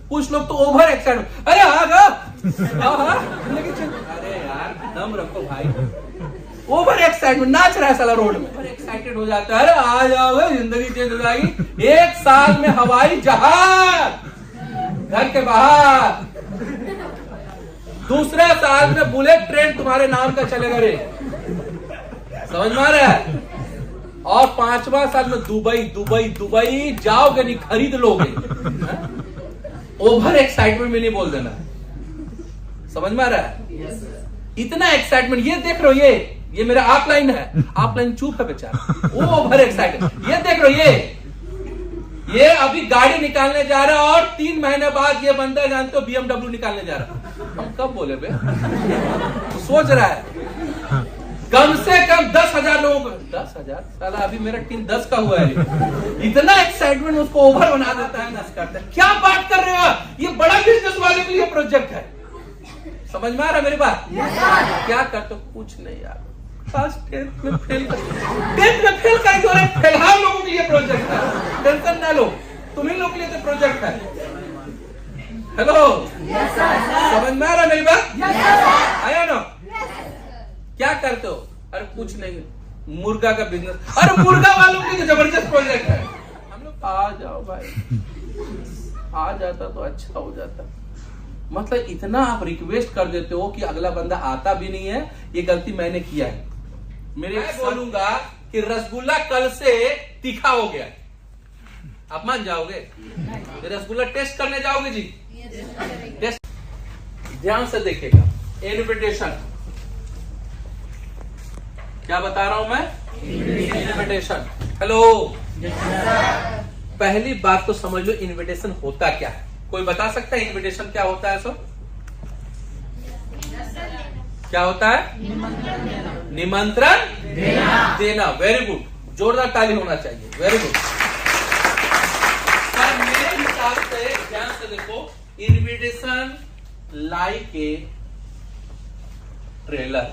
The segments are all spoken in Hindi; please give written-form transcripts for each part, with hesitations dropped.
कुछ लोग तो ओवर एक्साइटेड, अरे आ जाओ, अरे यार दम रखो भाई, ओवर एक्साइटमेंट, नाच रहा है साला रोड में, ओवर एक्साइटेड हो जाता है, अरे आ जाओगे जिंदगी चेंज हो जाएगी, 1 साल में हवाई जहाज घर के बाहर, दूसरे साल में बुलेट ट्रेन तुम्हारे नाम का चलेगा रे, समझ में आ रहा है, और 5वां साल में दुबई दुबई दुबई जाओगे नहीं, खरीद लोगे। ओवर एक्साइटमेंट में नहीं बोल देना, समझ में आ रहा है, इतना एक्साइटमेंट, ये देख रहे हो, ये मेरा ऑफलाइन है, ऑफलाइन चुप है बेचारा, वो ओवर एक्साइटेड, ये देख रहे हो, ये अभी गाड़ी निकालने जा रहा है और 3 महीने बाद ये बंदा जानते हो BMW निकालने जा रहा है, हम कब बोले बे, सोच रहा है कम से कम 10,000 लोगों को, 10,000 साला, अभी मेरा टीम 10 का हुआ है, इतना एक्साइटमेंट उसको ओवर बना देता है, नस करता है, क्या बात कर रहे हो, ये बड़ा बिजनेस वाले के लिए प्रोजेक्ट है, समझ में आ रहा है मेरी बात, क्या करते हो, कुछ नहीं यार, फर्स्ट 10th में फेल कर, फिलहाल लोगों के लिए प्रोजेक्ट है, टेंशन ना लो, तुम्ही लोग के लिए तो प्रोजेक्ट है, हेलो, समझ में आ रहा है मेरी बात, आया ना, क्या करते हो, अरे कुछ नहीं, मुर्गा का बिजनेस, अरे मुर्गा वालों के लिए जबरदस्त प्रोजेक्ट है, हम लोग आ जाओ भाई, आ जाता तो अच्छा हो जाता, मतलब इतना आप रिक्वेस्ट कर देते हो कि अगला बंदा आता भी नहीं है, ये गलती मैंने किया है, मैं बोलूंगा कि रसगुल्ला कल से तीखा हो गया, आप मान जाओगे, रसगुल्ला टेस्ट करने जाओगे जी, टेस्ट ध्यान से देखेगा, इन्विटेशन, क्या बता रहा हूं मैं, इन्विटेशन, हेलो, पहली बात तो समझ लो इन्विटेशन होता क्या है, कोई बता सकता है इन्विटेशन क्या होता है, सो क्या होता है, निमंत्रण देना, वेरी गुड, जोरदार ताली होना चाहिए, वेरी गुड, मेरे हिसाब से ध्यान से देखो, इन्विटेशन लाइक ए ट्रेलर,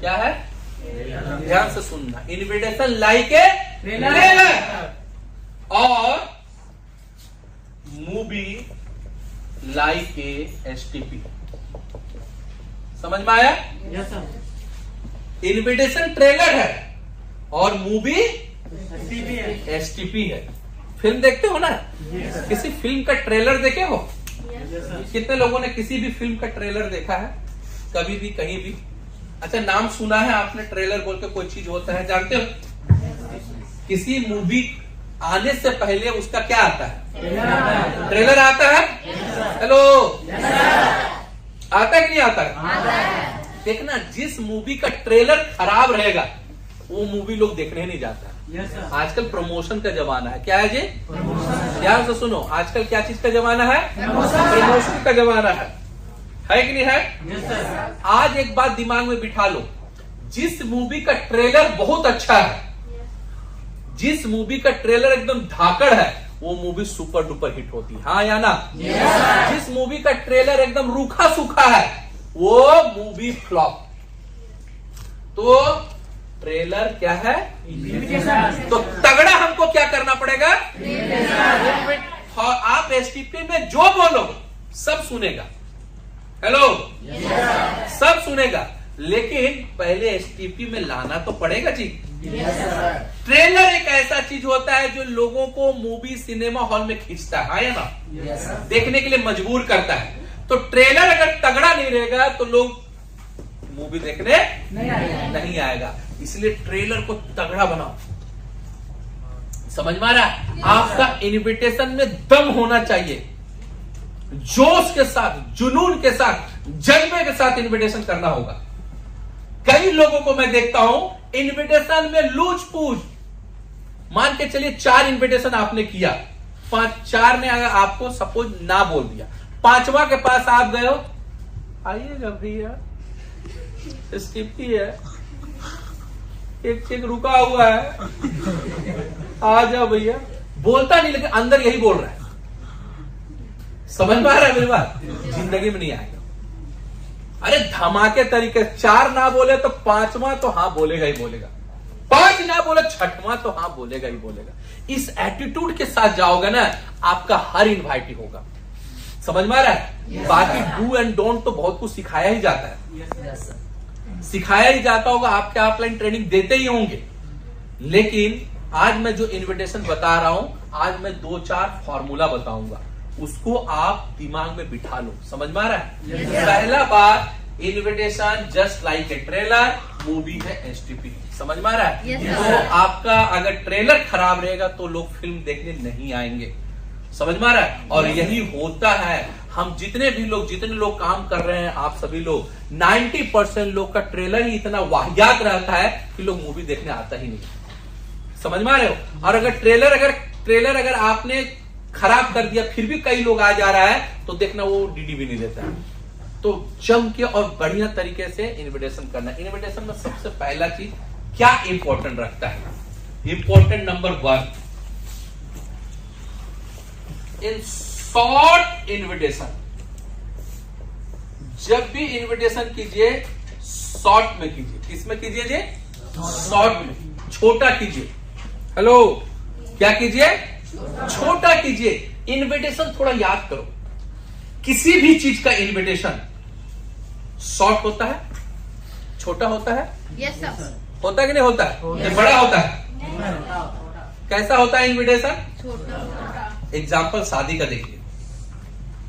क्या है, ध्यान से सुनना, इन्विटेशन लाइक ए ट्रेलर और मूवी लाइक ए एसटीपी, समझ में आया, इन्विटेशन ट्रेलर है और मूवी एसटीपी है, फिल्म देखते हो ना, किसी फिल्म का ट्रेलर देखे हो, कितने लोगों ने किसी भी फिल्म का ट्रेलर देखा है, कभी भी कहीं भी, अच्छा नाम सुना है आपने, ट्रेलर बोल के कोई चीज होता है, जानते हो, किसी मूवी आने से पहले उसका क्या आता है, ट्रेलर आता है, हेलो, आता है कि नहीं आता है, देखना जिस मूवी का ट्रेलर खराब रहेगा वो मूवी लोग देखने नहीं जाता, आजकल प्रमोशन का जमाना है, क्या है जी, ध्यान से सुनो, आजकल क्या चीज का जमाना है, प्रमोशन का जमाना है कि नहीं है, आज एक बात दिमाग में बिठा लो, जिस मूवी का ट्रेलर बहुत अच्छा है, जिस मूवी का ट्रेलर एकदम धाकड़ है, वो मूवी सुपर डुपर हिट होती है, हाँ या ना, जिस मूवी का ट्रेलर एकदम रूखा सूखा है, वो मूवी फ्लॉप, तो ट्रेलर क्या है, तो तगड़ा हमको क्या करना पड़ेगा, और आप एसटीपी में जो बोलो सब सुनेगा, हेलो, सब सुनेगा, लेकिन पहले एसटीपी में लाना तो पड़ेगा जी, ट्रेलर एक ऐसा चीज होता है जो लोगों को मूवी सिनेमा हॉल में खींचता है, हाँ या ना, देखने के लिए मजबूर करता है, तो ट्रेलर अगर तगड़ा नहीं रहेगा तो लोग मूवी देखने नहीं आएगा, इसलिए ट्रेलर को तगड़ा बनाओ, समझ में आ रहा है, आपका इन्विटेशन में दम होना चाहिए, जोश के साथ, जुनून के साथ, जज्बे के साथ इन्विटेशन करना होगा। कई लोगों को मैं देखता हूं इन्विटेशन में लूच पूछ, मान के चलिए 4 इन्विटेशन आपने किया, 4 ने अगर आपको सपोज ना बोल दिया, 5वां के पास आप गए हो, आइएगा भैया स्टिपी है, एक रुका हुआ है, आ जाओ भैया, बोलता नहीं लेकिन अंदर यही बोल रहा है, समझ में आ रहा है मेरी बात, जिंदगी में नहीं आएगा, अरे धमाके तरीके, 4 ना बोले तो 5वां तो हाँ बोलेगा ही बोलेगा, 5 ना बोले 6वां तो हाँ बोलेगा ही बोलेगा, इस एटीट्यूड के साथ जाओगे ना, आपका हर इनवाइटी होगा, समझ में आ रहा है? बाकी डू एंड डोंट तो बहुत कुछ सिखाया ही जाता है, सिखाया ही जाता होगा, आपके ऑफलाइन ट्रेनिंग देते ही होंगे। लेकिन आज मैं जो इन्विटेशन बता रहा हूं, आज मैं 2-4 फॉर्मूला बताऊंगा, उसको आप दिमाग में बिठा लो। समझ में आ रहा है? पहला बात, invitation just like a trailer, movie है एसटीपी। समझ में आ रहा है? तो आपका अगर ट्रेलर खराब रहेगा तो लोग फिल्म देखने नहीं आएंगे। समझ में आ रहा है? और यही होता है, हम जितने लोग काम कर रहे हैं, आप सभी लोग 90% लोग का ट्रेलर ही इतना वाहियात रहता है कि लोग मूवी देखने आता ही नहीं। समझ में आ रहे हो? और अगर ट्रेलर अगर आपने खराब कर दिया फिर भी कई लोग आ जा रहा है तो देखना वो डीडी भी नहीं देता है। तो जम के और बढ़िया तरीके से इन्विटेशन करना। इन्विटेशन में सबसे पहला चीज क्या इंपॉर्टेंट रखता है? Important number 1, in short invitation, जब भी इन्विटेशन कीजिए शॉर्ट में कीजिए। किसमें कीजिए जी? शॉर्ट में, छोटा कीजिए। हेलो, क्या कीजिए? छोटा कीजिए। इन्विटेशन थोड़ा याद करो, किसी भी चीज का इन्विटेशन शॉर्ट होता है, छोटा होता है, यस सर, होता है कि नहीं होता है? ये बड़ा होता है। कैसा होता है इन्विटेशन? छोटा। एग्जाम्पल शादी का देखिए।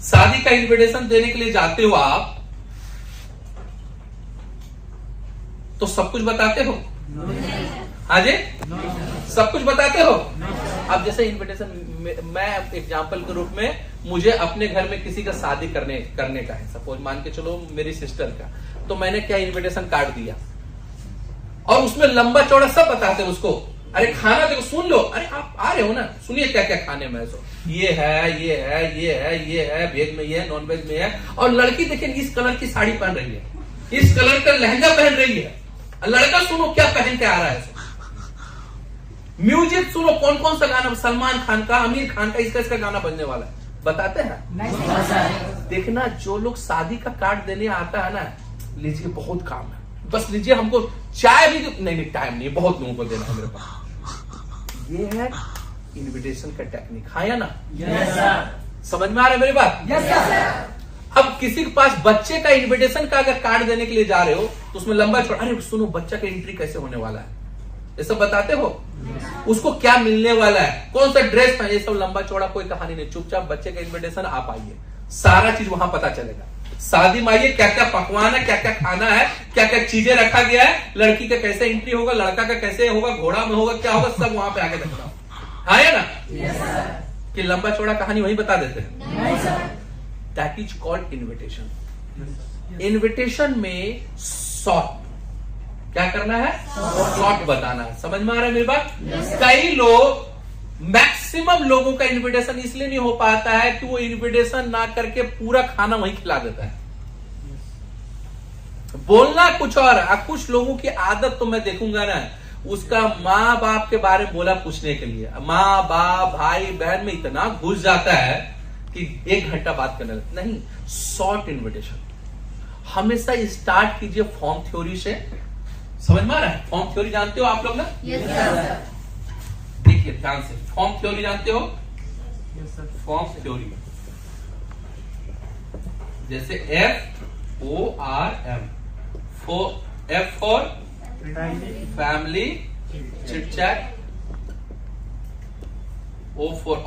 शादी का इन्विटेशन देने के लिए जाते हो आप, तो सब कुछ बताते हो? हाँ जी, सब कुछ बताते हो? अब जैसे इन्विटेशन, मैं एग्जाम्पल के रूप में, मुझे अपने घर में किसी का शादी करने का है, सपोज मान के चलो मेरी सिस्टर का, तो मैंने क्या इन्विटेशन कार्ड दिया और उसमें लंबा चौड़ा सब बताते हैं उसको। अरे खाना देखो, सुन लो, अरे आप आ रहे हो ना, सुनिए क्या क्या खाने में, सो ये है, ये है, ये है, ये है, वेज में ये है, नॉन वेज में है। और लड़की देखिए इस कलर की साड़ी पहन रही है, इस कलर का लहंगा पहन रही है। लड़का सुनो क्या पहन के आ रहा है। म्यूजिक सुनो, कौन कौन सा गाना, सलमान खान का, आमिर खान का, इसका गाना बजने वाला है, बताते हैं? देखना, जो लोग शादी का कार्ड देने आता है ना, लीजिए बहुत काम है, बस लीजिए, हमको चाय भी नहीं, टाइम नहीं, बहुत लोगों को देना है मेरे पास। ये है इन्विटेशन का टेक्निक, हाँ या ना? समझ में आ रहा है मेरी बात? अब किसी के पास बच्चे का इन्विटेशन का अगर कार्ड देने के लिए जा रहे हो तो उसमें लंबा चौड़ा, अरे सुनो बच्चा का एंट्री कैसे होने वाला है, ये सब बताते हो? उसको क्या मिलने वाला है, कौन सा ड्रेस पहने, ये सब लंबा चौड़ा कोई कहानी नहीं। चुपचाप बच्चे का इन्विटेशन, आप आइए, सारा चीज वहां पता चलेगा। शादी में आइए, क्या क्या पकवान है, क्या क्या खाना है, क्या क्या चीजें रखा गया है, लड़की का कैसे एंट्री होगा, लड़का का कैसे होगा, घोड़ा में होगा, क्या होगा, सब वहां पे आके देखना, हाँ या ना? कि लंबा चौड़ा कहानी वही बता देते हैं। That is called invitation. Invitation में शॉर्ट क्या करना है? शॉर्ट बताना है। समझ में आ रहा है मेरी बात? कई लोग, मैक्सिमम लोगों का इन्विटेशन इसलिए नहीं हो पाता है कि वो इन्विटेशन ना करके पूरा खाना वहीं खिला देता है। बोलना कुछ और, कुछ लोगों की आदत तो मैं देखूंगा ना, उसका माँ बाप के बारे में बोला पूछने के लिए, माँ बाप भाई बहन में इतना घुस जाता है कि 1 घंटा बात करने लगता। नहीं, शॉर्ट इन्विटेशन हमेशा स्टार्ट कीजिए फॉर्म थ्योरी से। समझ में आ रहा है? फॉर्म थ्योरी जानते हो आप लोग ना? देखिए ध्यान से, फॉर्म थ्योरी जानते हो? फॉर्म थ्योरी जैसे FORM, F for family chit chat, O for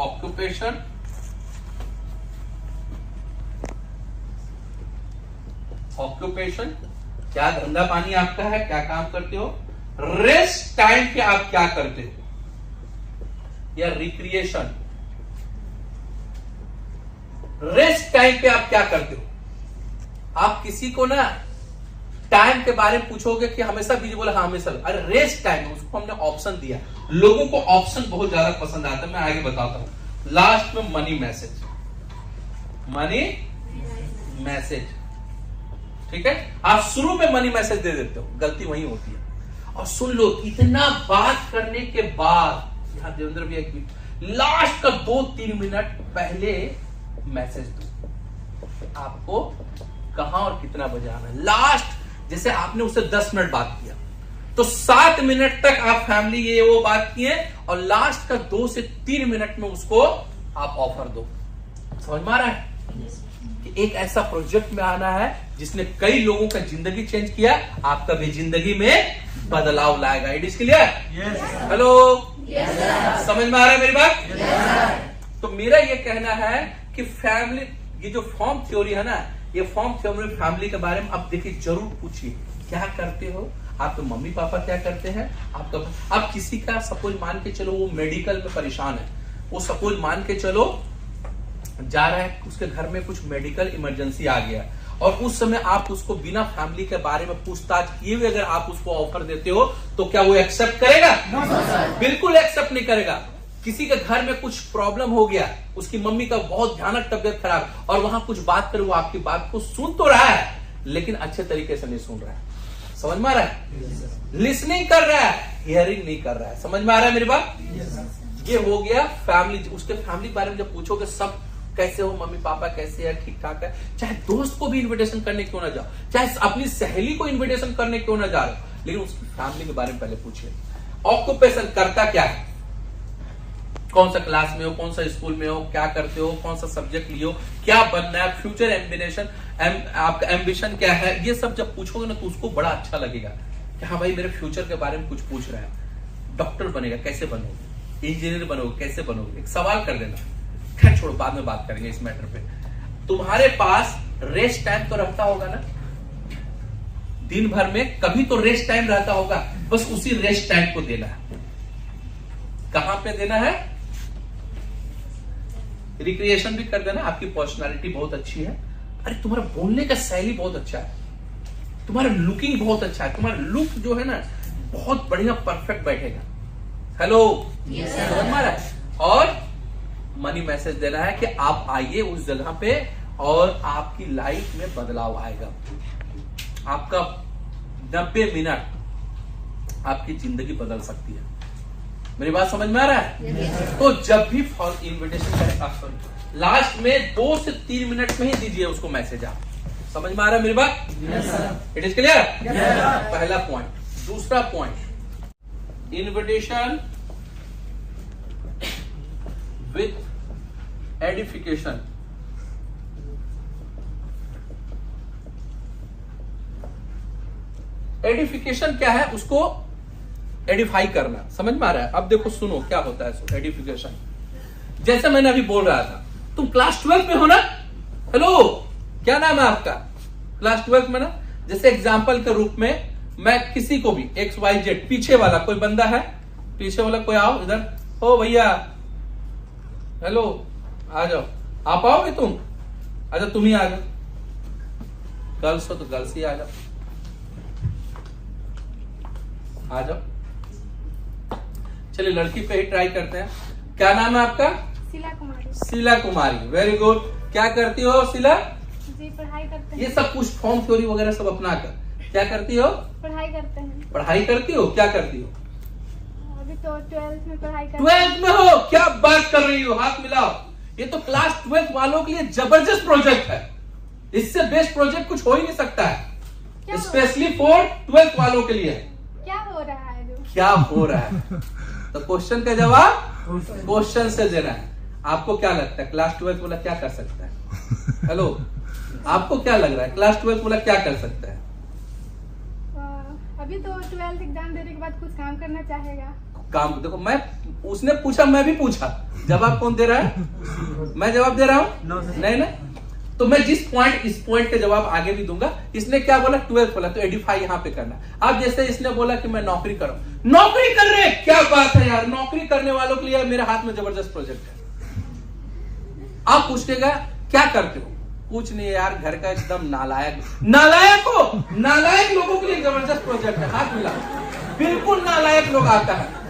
occupation, क्या धंधा पानी आपका है, क्या काम करते हो, रेस्ट टाइम पे आप क्या करते हो, या रिक्रिएशन, रेस्ट टाइम पे आप क्या करते हो। आप किसी को ना टाइम के बारे में पूछोगे कि हमेशा बिजी, बोला हाँ हमेशा, अरे रेस्ट टाइम, उसको हमने ऑप्शन दिया। लोगों को ऑप्शन बहुत ज्यादा पसंद आता है, मैं आगे बताता हूं। लास्ट में मनी मैसेज, मनी मैसेज, ठीक है? आप शुरू में मनी मैसेज दे देते हो, गलती वही होती है। और सुन लो, इतना बात करने के बाद, यहां देवेंद्र भैया एक मिनट, लास्ट का 2-3 मिनट पहले मैसेज दो, आपको कहां और कितना बजे आना है। लास्ट, जैसे आपने उससे 10 मिनट बात किया तो 7 मिनट तक आप फैमिली ये वो बात किए, और लास्ट का 2 से 3 मिनट में उसको आप ऑफर दो। समझ में आ रहा है? कि एक ऐसा प्रोजेक्ट में आना है जिसने कई लोगों का जिंदगी चेंज किया, आपका भी जिंदगी में बदलाव लाएगा। It is clear? हेलो, समझ में आ रहा है मेरी बात? तो मेरा ये कहना है कि फैमिली, ये जो फॉर्म थ्योरी है ना, ये फॉर्म थ्योरी फैमिली के बारे में अब देखिए जरूर पूछिए, क्या करते हो आप? तो मम्मी पापा क्या करते हैं आपका? अब किसी का सपोज मान के चलो वो मेडिकल में परेशान है, वो सपोज मान के चलो जा रहा है, उसके घर में कुछ मेडिकल इमरजेंसी आ गया और उस समय आप उसको बिना फैमिली के बारे में पूछताछ किए हुए अगर आप उसको ऑफर देते हो तो क्या वो एक्सेप्ट करेगा? बिल्कुल एक्सेप्ट नहीं करेगा। किसी के घर में कुछ प्रॉब्लम हो गया, उसकी मम्मी का बहुत भयानक तबियत खराब और वहां कुछ बात करे, वो आपकी बात को सुन तो रहा है लेकिन अच्छे तरीके से नहीं सुन रहा है। समझ में आ रहा है? लिसनिंग कर रहा है, हियरिंग नहीं कर रहा है। समझ में आ रहा है मेरी बात? ये हो गया फैमिली। उसके फैमिली के बारे में जब पूछोगे सब कैसे हो, मम्मी पापा कैसे है, ठीक ठाक है, चाहे दोस्त को भी इनविटेशन करने क्यों ना जाओ, चाहे अपनी सहेली को इनविटेशन करने क्यों ना जा रहे हो, लेकिन उसकी फैमिली के बारे में पहले पूछिए। ऑक्यूपेशन करता क्या है, कौन सा क्लास में हो, कौन सा स्कूल में हो, क्या करते हो, कौन सा सब्जेक्ट लियो, क्या बनना है, फ्यूचर एम्बिशन, आपका एम्बिशन क्या है, ये सब जब पूछोगे ना तो उसको बड़ा अच्छा लगेगा कि हाँ भाई मेरे फ्यूचर के बारे में कुछ पूछ रहा है। डॉक्टर बनेगा, कैसे बनोगे, इंजीनियर बनोगे, कैसे बनोगे, एक सवाल कर देना। खैर छोड़ो, बाद में बात करेंगे इस मैटर पे। तुम्हारे पास रेस्ट टाइम तो रहता होगा ना, दिन भर में कभी तो रेस्ट टाइम रहता होगा, बस उसी रेस्ट टाइम को देना है। कहां पे देना है? रिक्रिएशन भी कर देना। आपकी पर्सनालिटी बहुत अच्छी है, अरे तुम्हारा बोलने का शैली बहुत अच्छा है, तुम्हारा लुकिंग बहुत अच्छा है, तुम्हारा लुक जो है ना बहुत बढ़िया परफेक्ट बैठेगा। हेलो, समझ में आ रहा है? और मनी मैसेज देना है कि आप आइए उस जगह पे और आपकी लाइफ में बदलाव आएगा। आपका 90 मिनट आपकी जिंदगी बदल सकती है। मेरी बात समझ में आ रहा है? तो जब भी इनविटेशन करें, लास्ट में 2 से 3 मिनट में ही दीजिए उसको मैसेज। आप समझ में आ रहा है मेरी बात? It is clear? पहला पॉइंट। दूसरा point, invitation with edification. Edification क्या है? उसको एडिफाई करना। समझ में आ रहा है? अब देखो सुनो क्या होता है एडिफिकेशन। जैसे मैंने अभी बोल रहा था, तुम क्लास 12 में हो ना? हेलो, क्या नाम है आपका? क्लास 12 में ना? जैसे एग्जाम्पल के रूप में मैं किसी को भी XYZ, पीछे वाला कोई बंदा है, पीछे वाला कोई आओ इधर, ओ भैया हेलो आ जाओ, आप आओगे तुम? अच्छा तुम ही आ जाओ, गर्ल्स हो तो गर्ल्स ही आ जाओ, आ जाओ। चलिए लड़की पे ही ट्राई करते हैं। क्या नाम है आपका? शीला कुमारी। Sheela Kumari, very good. क्या करती हो शीला? जी पढ़ाई करते हैं। ये सब कुछ फॉर्म थ्योरी वगैरह सब अपना कर, क्या करती हो? पढ़ाई करते हैं। पढ़ाई करती हो? क्या करती हो? अभी तो 12th में पढ़ाई करते 12th में हो? क्या बात कर रही हो, हाथ मिलाओ। ये तो क्लास 12th वालों के लिए जबरदस्त प्रोजेक्ट है, इससे बेस्ट प्रोजेक्ट कुछ हो ही नहीं सकता है, स्पेशली फॉर 12th वालों के लिए। क्या हो रहा है जो? क्या हो रहा है? तो क्वेश्चन का जवाब क्वेश्चन से देना है। आपको क्या लगता है क्लास 12th वाला क्या कर सकता है? हेलो, आपको क्या लग रहा है क्लास 12th वाला क्या कर सकता है? अभी तो 12th एग्जाम देने के बाद कुछ काम करना चाहेगा। काम देखो, मैं उसने पूछा मैं भी पूछा, जवाब कौन दे रहा है? मैं जवाब दे रहा हूँ? नहीं ना। तो मैं जिस पॉइंट, इस पॉइंट के जवाब आगे भी दूंगा। इसने क्या बोला? 12th वाला, तो एडिफाई यहाँ पे करना। अब जैसे इसने बोला कि मैं नौकरी करूं, नौकरी कर रहे, क्या बात है यार, नौकरी करने वालों के लिए मेरे हाथ में जबरदस्त प्रोजेक्ट है। आप पूछेगा क्या करते हो? कुछ नहीं यार, घर का एकदम नालायक, नालायक हो, नालायक लोगों के लिए जबरदस्त प्रोजेक्ट है, हाथ मिला। बिल्कुल नालायक लोग आता है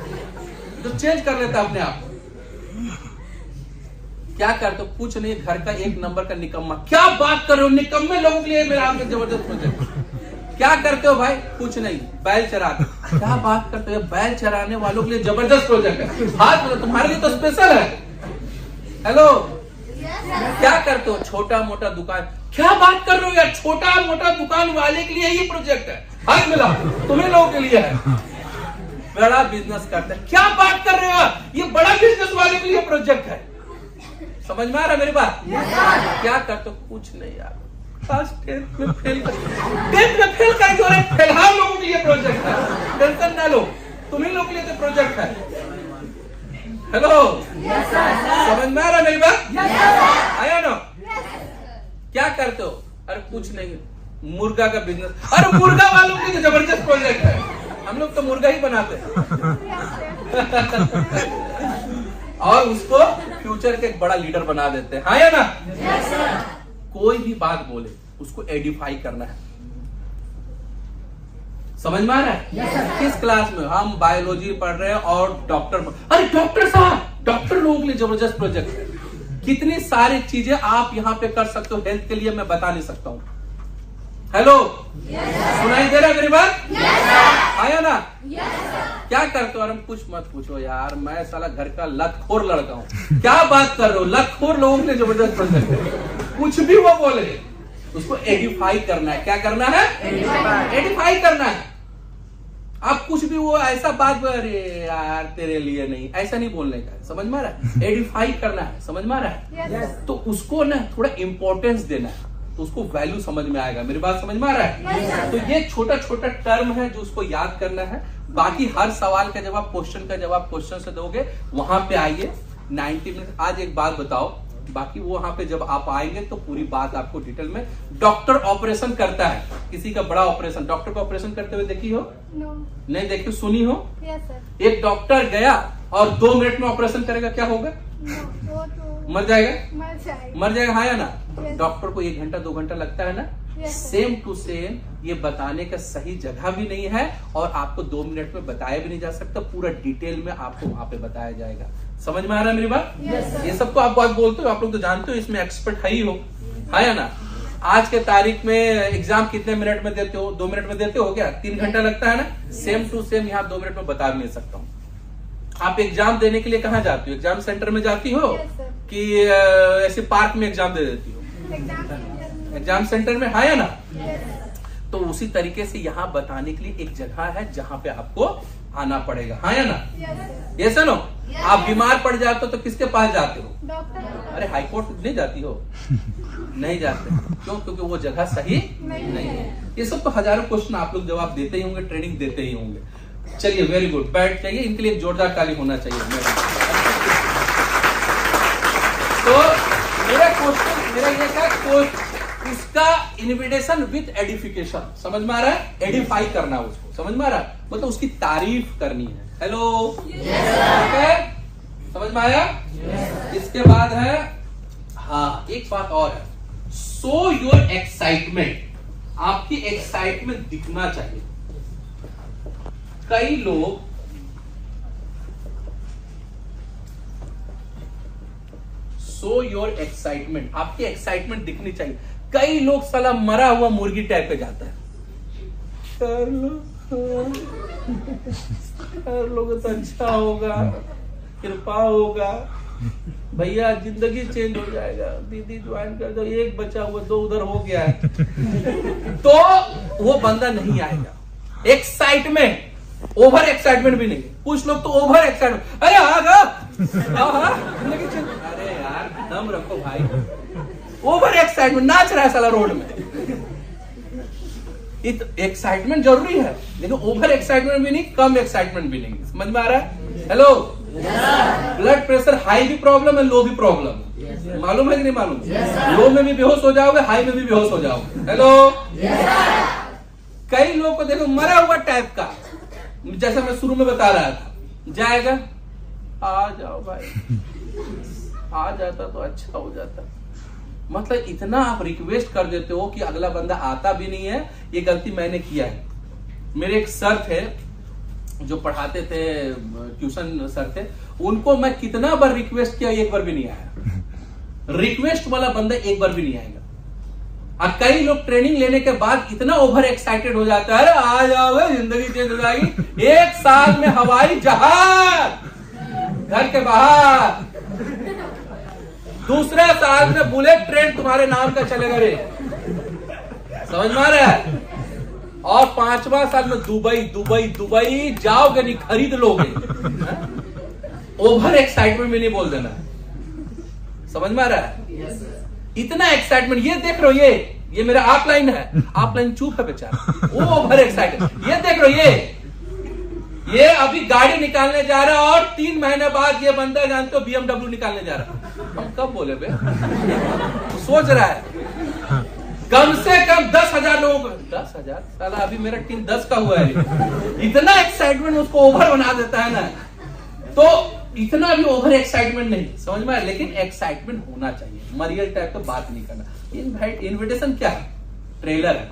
जो चेंज कर लेता है अपने आप। क्या करते हो? कुछ नहीं, घर का 1 नंबर का निकम्मा। क्या बात कर रहे हो, निकम्मे लोगों के लिए मेरा हाथ में जबरदस्त प्रोजेक्ट। क्या करते हो भाई? कुछ नहीं, बैल चराते। क्या बात करते हो? बैल चराने वालों के लिए जबरदस्त प्रोजेक्ट है, हाथ मिला। तुम्हारे लिए तो स्पेशल है। हेलो, क्या करते हो? छोटा मोटा दुकान। क्या बात कर रहे हो यार, छोटा मोटा दुकान वाले के लिए ये प्रोजेक्ट है, हाथ मिला। तुम्हें लोगों के लिए है। बड़ा बिजनेस करते हैं। क्या बात कर रहे हो, ये बड़ा बिजनेस वाले के लिए प्रोजेक्ट है। समझ में आ रहा है मेरी बात? क्या करते हो? कुछ नहीं यार, फर्स्ट 10th में फेल कर, 10th में फेल कर जो है, फिलहाल लोगों के लिए प्रोजेक्ट है, टेंशन ना लो, तुम्ही लोग के लिए तो प्रोजेक्ट है। हेलो, समझ में आ रहा है मेरी बात? आया ना? क्या करते हो? अरे कुछ नहीं, मुर्गा का बिजनेस। अरे मुर्गा वालों के लिए जबरदस्त प्रोजेक्ट है, हम लोग तो मुर्गा ही बनाते हैं और उसको फ्यूचर के एक बड़ा लीडर बना देते हैं। हाँ या ना? कोई भी बात बोले उसको एडिफाई करना है। समझ में आ रहा है? किस क्लास में? हम बायोलॉजी पढ़ रहे हैं और डॉक्टर, अरे डॉक्टर साहब, डॉक्टर लोगों के लिए जबरदस्त प्रोजेक्ट है। कितनी सारी चीजें आप यहाँ पे कर सकते हो हेल्थ के लिए, मैं बता नहीं सकता हूँ। हेलो, सुनाई दे रहा है मेरी बात? आया ना? क्या करते हो? अरे कुछ मत पूछो यार, मैं साला घर का लतखोर लड़का हूँ। क्या बात कर रहे हो? लतखोर लोगों के लिए जबरदस्त प्रोजेक्ट है। कुछ भी वो बोले उसको एडिफाई करना है। क्या करना है? एडिफाई करना है। आप कुछ भी वो ऐसा बात, अरे यार तेरे लिए नहीं, ऐसा नहीं बोलने का। समझ में आ रहा है? एडिफाई करना है। समझ में आ रहा है? तो उसको ना थोड़ा इंपॉर्टेंस देना है, तो उसको वैल्यू समझ में आएगा। मेरी बात समझ में आ रहा है? तो ये छोटा छोटा टर्म है जो उसको याद करना है। बाकी हर सवाल का जवाब, क्वेश्चन का जवाब क्वेश्चन से दोगे। वहां पे आइए 90 मिनट। आज एक बात बताओ, बाकी वो वहां पे जब आप आएंगे तो पूरी बात आपको डिटेल में। डॉक्टर ऑपरेशन करता है, किसी का बड़ा ऑपरेशन, डॉक्टर को ऑपरेशन करते हुए देखी हो? नहीं देखी, सुनी हो? एक डॉक्टर गया और 2 मिनट में ऑपरेशन करेगा, क्या होगा? मर जाएगा। मर जाएगा। हाँ या ना? डॉक्टर को 1 घंटा 2 घंटा लगता है ना? सेम टू सेम ये बताने का सही जगह भी नहीं है और आपको 2 मिनट में बताया भी नहीं जा सकता। पूरा डिटेल में आपको वहां पे बताया जाएगा। समझ में आ रहा है मेरी बात? ये सबको आप बात बोलते हो, आप लोग तो जानते हो, इसमें एक्सपर्ट है ही हो। है या ना? आज के तारीख में एग्जाम कितने मिनट में देते हो? 2 मिनट में देते हो क्या? 3 घंटा लगता है ना? सेम टू सेम यहाँ 2 मिनट में बता भी नहीं सकता हूँ। आप एग्जाम देने के लिए कहाँ जाती हो? एग्जाम सेंटर में जाती हो कि ऐसे पार्क में एग्जाम दे देती हो? एग्जाम सेंटर में। है या ना? तो उसी तरीके से यहाँ बताने के लिए एक जगह है जहाँ पे आपको आना पड़ेगा। हाँ या ना? ये सुनो, आप बीमार पड़ जाते हो तो किसके पास जाते हो? डॉक्टर। अरे हाई कोर्ट नहीं जाती हो? नहीं जाते। क्यों? क्योंकि वो जगह सही नहीं है। ये सब तो हजारों क्वेश्चन आप लोग जवाब देते ही होंगे, ट्रेनिंग देते ही होंगे। चलिए, वेरी गुड, बैठ जाइए। इनके लिए जोरदार ताली होना चाहिए। तो मेरा क्वेश्चन, मेरा ये था, उसका इन्विटेशन विथ एडिफिकेशन। समझ में आ रहा है? एडिफाई करना उसको। समझ में आ रहा है? मतलब उसकी तारीफ करनी है। हेलो, समझ में आया? इसके बाद है, हाँ एक बात और है, शो योर एक्साइटमेंट। आपकी एक्साइटमेंट दिखना चाहिए। कई लोग शो योर एक्साइटमेंट, आपकी एक्साइटमेंट दिखनी चाहिए। कई लोग साला मरा हुआ मुर्गी टाइप पे जाता है, कर लो तो अच्छा होगा, कृपा होगा, भैया जिंदगी चेंज हो जाएगा, दीदी ज्वाइन कर दो, एक बचा हुआ 2 उधर हो गया है तो वो बंदा नहीं आएगा। एक्साइटमेंट, ओवर एक्साइटमेंट भी नहीं। कुछ लोग तो ओवर एक्साइटमेंट, अरे आ जाओ, अरे यार दम रखो भाई। ओवर एक्साइटमेंट, नाच रहा है साला रोड में। एक्साइटमेंट जरूरी है, लेकिन ओवर एक्साइटमेंट भी नहीं, कम एक्साइटमेंट भी नहीं। समझ में आ रहा है? हेलो, ब्लड प्रेशर हाई भी प्रॉब्लम है, लो भी प्रॉब्लम। मालूम है कि नहीं मालूम? लो में भी बेहोश हो जाओगे, हाई में भी बेहोश हो जाओगे। हेलो, कई लोगों को देखो मरा हुआ टाइप का, जैसा मैं शुरू में बता रहा था, जाएगा, आ जाओ भाई, आ जाता तो अच्छा हो जाता। मतलब इतना आप रिक्वेस्ट कर देते हो कि अगला बंदा आता भी नहीं है। ये गलती मैंने किया है। मेरे एक सर थे जो पढ़ाते थे, ट्यूशन सर थे, उनको मैं कितना बार रिक्वेस्ट किया, एक बार भी नहीं आया। रिक्वेस्ट वाला बंदा एक बार भी नहीं आएगा। और कई लोग ट्रेनिंग लेने के बाद इतना ओवर एक्साइटेड हो जाता है, अरे आ जाओ जिंदगी चेंज हो जाएगी, 1 साल में हवाई जहाज घर के बाहर, दूसरे साल में बुलेट ट्रेन तुम्हारे नाम का चलेगा रे। समझ में आ रहा है? और 5वां साल में दुबई दुबई दुबई जाओगे नहीं, खरीद लोगे। ओवर एक्साइटमेंट में नहीं बोल देना। समझ में आ रहा है? इतना एक्साइटमेंट, ये देख रहे हो, ये मेरा ऑफलाइन है, ऑफलाइन चुप है बेचारा, वो ओवर एक्साइटेड। ये देख रहे हो, ये अभी गाड़ी निकालने जा रहा है और 3 महीने बाद ये बंदा जानते हो BMW निकालने जा रहा है। हम कब बोले बे? सोच रहा है कम से कम 10,000 लोगों को, 10,000 साला, अभी मेरा टीम 10 का हुआ है। इतना एक्साइटमेंट उसको ओवर बना देता है ना, तो इतना भी ओवर एक्साइटमेंट नहीं, समझ में आया? लेकिन एक्साइटमेंट होना चाहिए, मरियल टाइप का बात नहीं करना। इन्विटेशन क्या है? ट्रेलर है,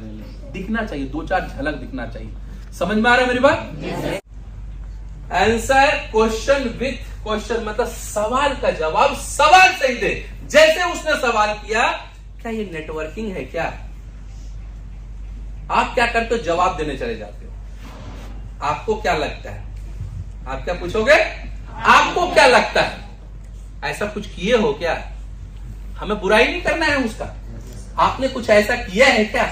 दिखना चाहिए, 2-4 झलक दिखना चाहिए। समझ में आ रहा है मेरी बात? आंसर क्वेश्चन विथ क्वेश्चन, मतलब सवाल का जवाब सवाल सही दे। जैसे उसने सवाल किया, क्या ये नेटवर्किंग है क्या? आप क्या करते हो? जवाब देने चले जाते हो। आपको क्या लगता है? आप क्या पूछोगे? आपको क्या लगता है? ऐसा कुछ किए हो क्या? हमें बुराई नहीं करना है उसका। आपने कुछ ऐसा किया है क्या?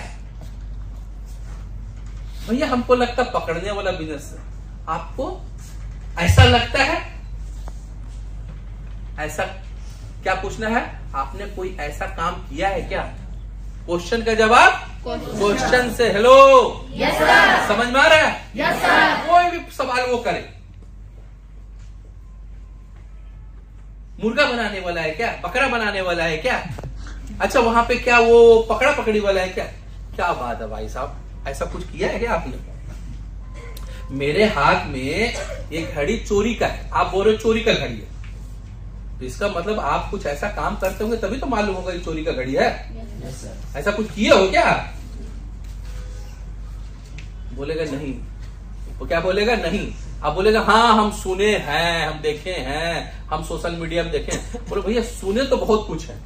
भैया हमको लगता पकड़ने वाला बिजनेस है, आपको ऐसा लगता है? ऐसा क्या पूछना है? आपने कोई ऐसा काम किया है क्या? क्वेश्चन का जवाब क्वेश्चन से। Hello, yes sir. समझ में आ रहा है? Yes sir. कोई भी सवाल वो करे। मुर्गा बनाने वाला है क्या? बकरा बनाने वाला है क्या? अच्छा वहां पे क्या वो पकड़ा पकड़ी वाला है क्या? क्या बात है भाई साहब, ऐसा कुछ किया है क्या आपने? मेरे हाथ में एक घड़ी चोरी का है, आप बोल रहे हो चोरी का घड़ी है, तो इसका मतलब आप कुछ ऐसा काम करते होंगे तभी तो मालूम होगा ये चोरी का घड़ी है। Yes sir. ऐसा कुछ किए हो क्या? बोलेगा नहीं। वो क्या बोलेगा? नहीं। आप बोलेगा हाँ हम सुने हैं, हम देखे हैं, हम सोशल मीडिया में देखे हैं। बोले भैया सुने तो बहुत कुछ है,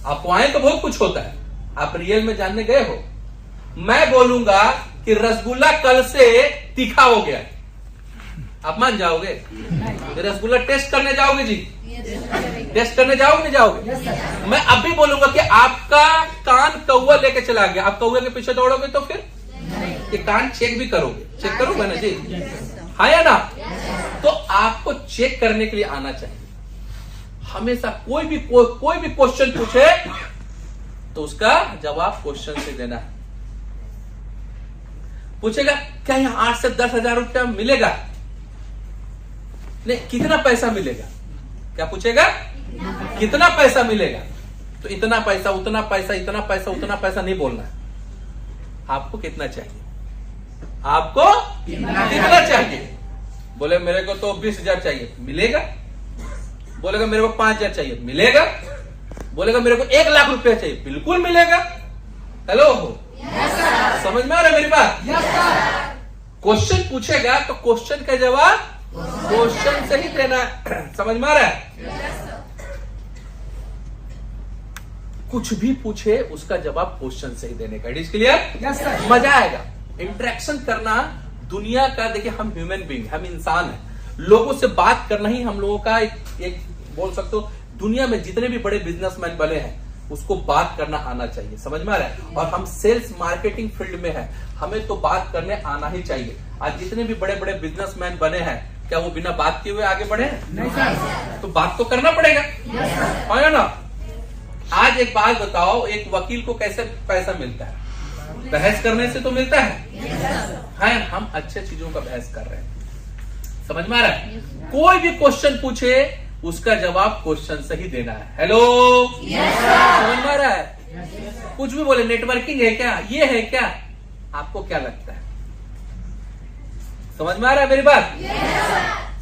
अफवाहें तो बहुत कुछ होता है, आप रियल में जानने गए हो? मैं बोलूंगा कि रसगुल्ला कल से तीखा हो गया, आप मान जाओगे? रसगुल्ला टेस्ट करने जाओगे जी? टेस्ट करने जाओगे नहीं जाओगे? मैं अब भी बोलूंगा कि आपका कान कौवा लेके चला गया, आप कौवे के पीछे दौड़ोगे तो फिर ये कान चेक भी करोगे? चेक करोगे ना जी? हाँ या ना? तो आपको चेक करने के लिए आना चाहिए। हमेशा कोई भी क्वेश्चन पूछे तो उसका जवाब क्वेश्चन से देना है। पूछेगा क्या यहाँ 8 से 10,000 रुपया मिलेगा? नहीं, कितना पैसा मिलेगा? क्या पूछेगा? कितना पैसा मिलेगा? तो इतना पैसा, उतना पैसा, इतना पैसा, उतना पैसा नहीं बोलना है। आपको कितना चाहिए? आपको कितना चाहिए? बोले मेरे को तो 20,000 चाहिए, मिलेगा? बोलेगा मेरे को 5,000 चाहिए, मिलेगा? बोलेगा मेरे को 1 लाख रुपया चाहिए, बिल्कुल मिलेगा। हेलो, समझ में आ रहा है मेरी बात? क्वेश्चन पूछेगा तो क्वेश्चन का जवाब क्वेश्चन से ही देना है। समझ में आ रहा है? कुछ भी पूछे उसका जवाब क्वेश्चन से ही देने का। It is clear? मजा आएगा इंटरेक्शन करना। दुनिया का देखिए, हम ह्यूमन बीइंग, हम इंसान हैं, लोगों से बात करना ही हम लोगों का एक बोल सकते हो, दुनिया में जितने भी बड़े बिजनेसमैन बने हैं उसको बात करना आना चाहिए। समझ में आ रहा है? और हम सेल्स मार्केटिंग फील्ड में हैं, हमें तो बात करने आना ही चाहिए। आज जितने भी बड़े बड़े बिजनेसमैन बने हैं, क्या वो बिना बात किए हुए आगे बढ़े हैं? नहीं सर। तो बात तो करना पड़ेगा, है ना? आज एक बात बताओ, एक वकील को कैसे पैसा मिलता है? बहस करने से तो मिलता है। हम अच्छे चीजों का बहस कर रहे हैं। समझ में आ रहा है? कोई भी क्वेश्चन पूछे उसका जवाब क्वेश्चन से ही देना है। हेलो, समझ में आ रहा है? कुछ भी बोले, नेटवर्किंग है क्या, ये है क्या, आपको क्या लगता है? समझ में आ रहा है मेरी बात?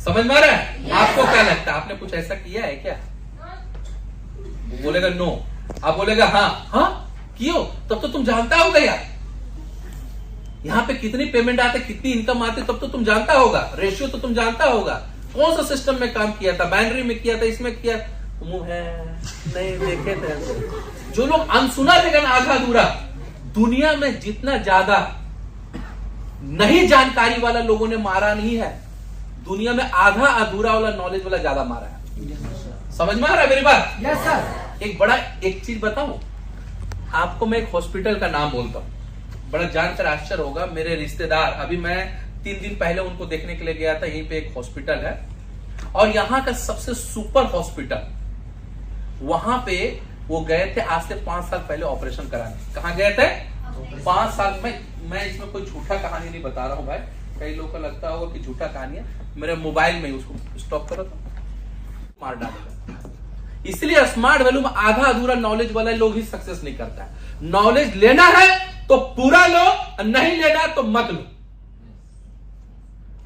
समझ में आ रहा है? आपको क्या लगता है? आपने कुछ ऐसा किया है क्या? वो बोलेगा नो, आप बोलेगा हाँ कियो, तब तो तुम जानता होगा यार, यहाँ पे कितनी पेमेंट आते, कितनी इनकम आती, तब तो तुम जानता होगा, रेशियो तो तुम जानता होगा, कौन सा सिस्टम में काम किया था, बाइनरी में किया था, इसमें किया, मुंह है नहीं देखे थे। जो लोग अनसुना लेकिन आधा अधूरा, दुनिया में जितना ज्यादा नहीं जानकारी वाला लोगों ने मारा नहीं है, दुनिया में आधा अधूरा वाला नॉलेज वाला ज्यादा मारा है। समझ में आ रहा है मेरी बात? Yes sir. एक चीज बताऊं आपको, मैं एक हॉस्पिटल का नाम बोलता हूं, बड़ा जानकर आश्चर्य होगा। मेरे रिश्तेदार, अभी मैं 3 दिन पहले उनको देखने के लिए गया था, यहीं पे एक हॉस्पिटल है और यहाँ का सबसे सुपर हॉस्पिटल, वहां पे वो गए थे आज से 5 साल पहले ऑपरेशन कराने। कहाँ गए थे? 5 साल में। मैं इसमें कोई झूठा कहानी नहीं बता रहा हूँ भाई, कई लोगों को लगता होगा कि झूठा कहानी है। मेरे मोबाइल में उसको स्टॉप करो तो मार डालेगा। इसलिए स्मार्ट वैल्यू में आधा अधूरा नॉलेज वाला लोग ही सक्सेस नहीं करता है। नॉलेज लेना है तो पूरा लो, नहीं लेना तो मत लो।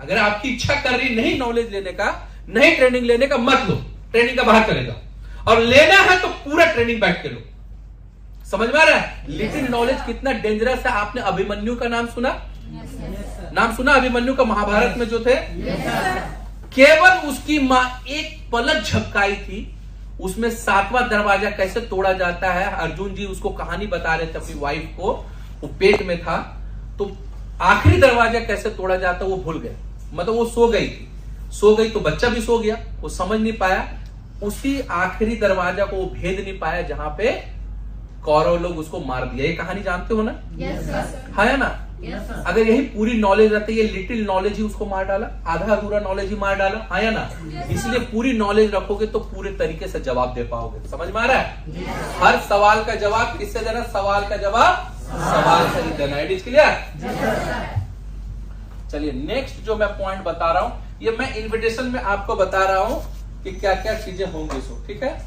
अगर आपकी इच्छा कर रही नहीं नॉलेज लेने का, नहीं ट्रेनिंग लेने का, मत लो, ट्रेनिंग का बाहर चले जाओ। और लेना है तो पूरा ट्रेनिंग बैठ के लो। समझ में आ रहा है? लिटिल नॉलेज कितना डेंजरस है। आपने अभिमन्यु का नाम सुना? नाम सुना अभिमन्यु का? महाभारत में जो थे, केवल उसकी मां एक पलक झपकाई थी, उसमें 7वां दरवाजा कैसे तोड़ा जाता है। अर्जुन जी उसको कहानी बता रहे थे अपनी वाइफ को, वो पेट में था, तो आखिरी दरवाजा कैसे तोड़ा जाता वो भूल गए। मतलब वो सो गई थी, सो गई तो बच्चा भी सो गया, वो समझ नहीं पाया। उसी आखिरी दरवाजा को वो भेद नहीं पाया जहां पे कौरव लोग उसको मार दिया। ये कहानी जानते हो ना? है ना? अगर यही पूरी नॉलेज रहती, ये लिटिल नॉलेज ही उसको मार डाला, आधा अधूरा नॉलेज ही मार डाला, है या ना? इसलिए पूरी नॉलेज रखोगे तो पूरे तरीके से जवाब दे पाओगे। समझ में आ रहा है? हर सवाल का जवाब किससे देना? सवाल का जवाब सवाल से ही देना। It is clear? चलिए नेक्स्ट जो मैं पॉइंट बता रहा हूं, ये मैं इन्विटेशन में आपको बता रहा हूं कि क्या क्या चीजें होंगी। सो ठीक है,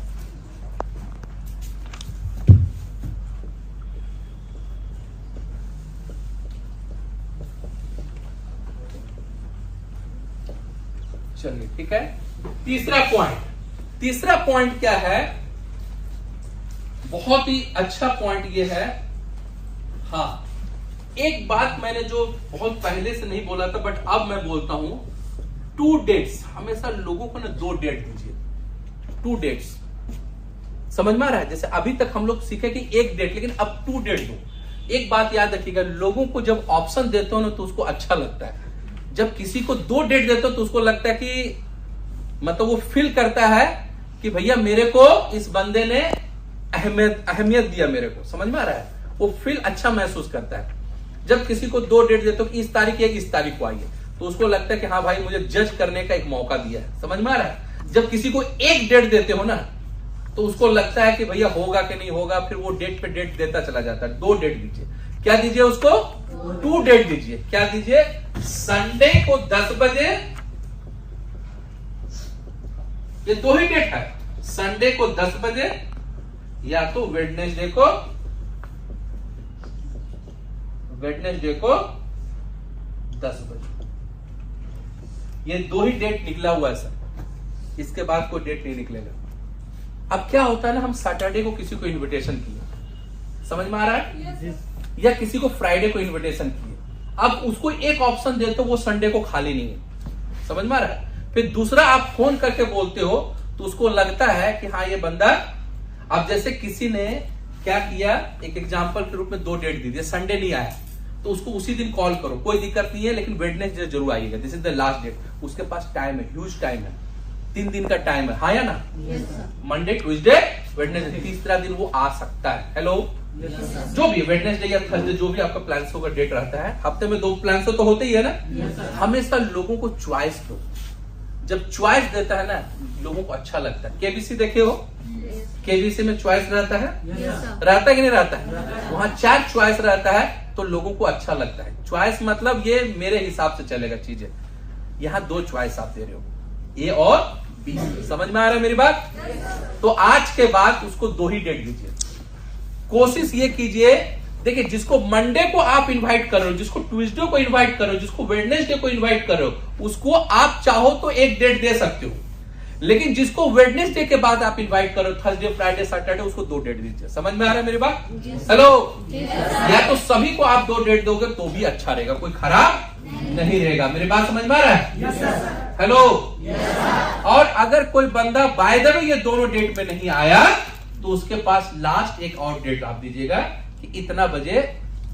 चलिए ठीक है। तीसरा पॉइंट क्या है? बहुत ही अच्छा पॉइंट ये है। हाँ, एक बात मैंने जो बहुत पहले से नहीं बोला था बट अब मैं बोलता हूं, 2 डेट्स। हमेशा लोगों को ना 2 डेट दीजिए, 2 डेट्स। समझ में आ रहा है? जैसे अभी तक हम लोग सीखे कि 1 डेट, लेकिन अब 2 डेट दो। एक बात याद रखिएगा, लोगों को जब ऑप्शन देते हो ना तो उसको अच्छा लगता है। जब किसी को 2 डेट देते हो तो उसको लगता है कि मतलब वो फील करता है कि भैया मेरे को इस बंदे ने अहमियत दिया मेरे को। समझ में आ रहा है? वो फील अच्छा महसूस करता है। जब किसी को 2 डेट देते हो कि इस तारीख या इस तारीख को आइए, तो उसको लगता है कि हाँ भाई मुझे जज करने का एक मौका दिया है। समझ में आ रहा है? जब किसी को 1 डेट देते हो ना तो उसको लगता है कि भैया होगा कि नहीं होगा, फिर वो डेट पे डेट देता चला जाता है। 2 डेट दीजिए। क्या दीजिए उसको? 2 डेट दीजिए। क्या दीजिए? संडे को 10 बजे, ये 2 ही डेट है, संडे को 10 बजे या तो वेडनेसडे को 10 बजे। ये 2 ही डेट निकला हुआ है सर, इसके बाद कोई डेट नहीं निकलेगा। अब क्या होता है ना, हम सैटरडे को किसी को इनविटेशन किए, समझ में आ रहा है? या किसी को फ्राइडे को इनविटेशन किए, अब उसको एक ऑप्शन देते हो वो संडे को खाली नहीं है। समझ में आ रहा है? फिर दूसरा आप फोन करके बोलते हो तो उसको लगता है कि हाँ ये बंदा, अब जैसे किसी ने क्या किया, एक एग्जांपल के रूप में 2 डेट दी थी, संडे नहीं आया तो उसको उसी दिन कॉल करो, कोई दिक्कत नहीं है, लेकिन वेडनेसडे जरूर आइएगा, this is the last date. उसके पास टाइम है, ह्यूज टाइम है, 3 दिन का टाइम है, हाँ या ना? मंडे, ट्यूसडे, वेडनेसडे, तीसरा दिन वो आ सकता है। हेलो, जो भी वेडनेसडे या थर्सडे जो भी आपका प्लान का डेट रहता है, हफ्ते में 2 प्लान तो होते ही है ना। हमेशा लोगों को चॉइस दो। जब चॉइस देता है ना लोगों को अच्छा लगता है। केबीसी देखे हो? केबीसी में चॉइस रहता है, रहता है कि नहीं रहता है? वहां 4 चॉइस रहता है तो लोगों को अच्छा लगता है। चॉइस मतलब ये मेरे हिसाब से चलेगा चीजें। यहाँ 2 चॉइस आप दे रहे हो, ए और बी। समझ में आ रहा है मेरी बात? तो आज के बाद उसको 2 ही डेट दीजिए। कोशिश ये कीजिए, देखिए जिसको मंडे को आप इनवाइट कर रहे हो, जिसको ट्यूसडे को इनवाइट कर रहे हो, जिसको वेडनेसडे को इनवाइट कर रहे हो, उसको आप चाहो तो 1 डेट दे सकते हो। लेकिन जिसको वेडनेसडे के बाद आप इनवाइट करो, थर्सडे, फ्राइडे, सैटरडे, उसको 2 डेट दीजिए। समझ में आ रहा है मेरी बात? हेलो, या तो सभी को आप 2 डेट दोगे तो भी अच्छा रहेगा, कोई खराब नहीं रहेगा। मेरी बात समझ में आ रहा है? हेलो, और अगर कोई बंदा बाय द वे ये दोनों डेट में नहीं आया तो उसके पास लास्ट एक और डेट आप दीजिएगा कि इतना बजे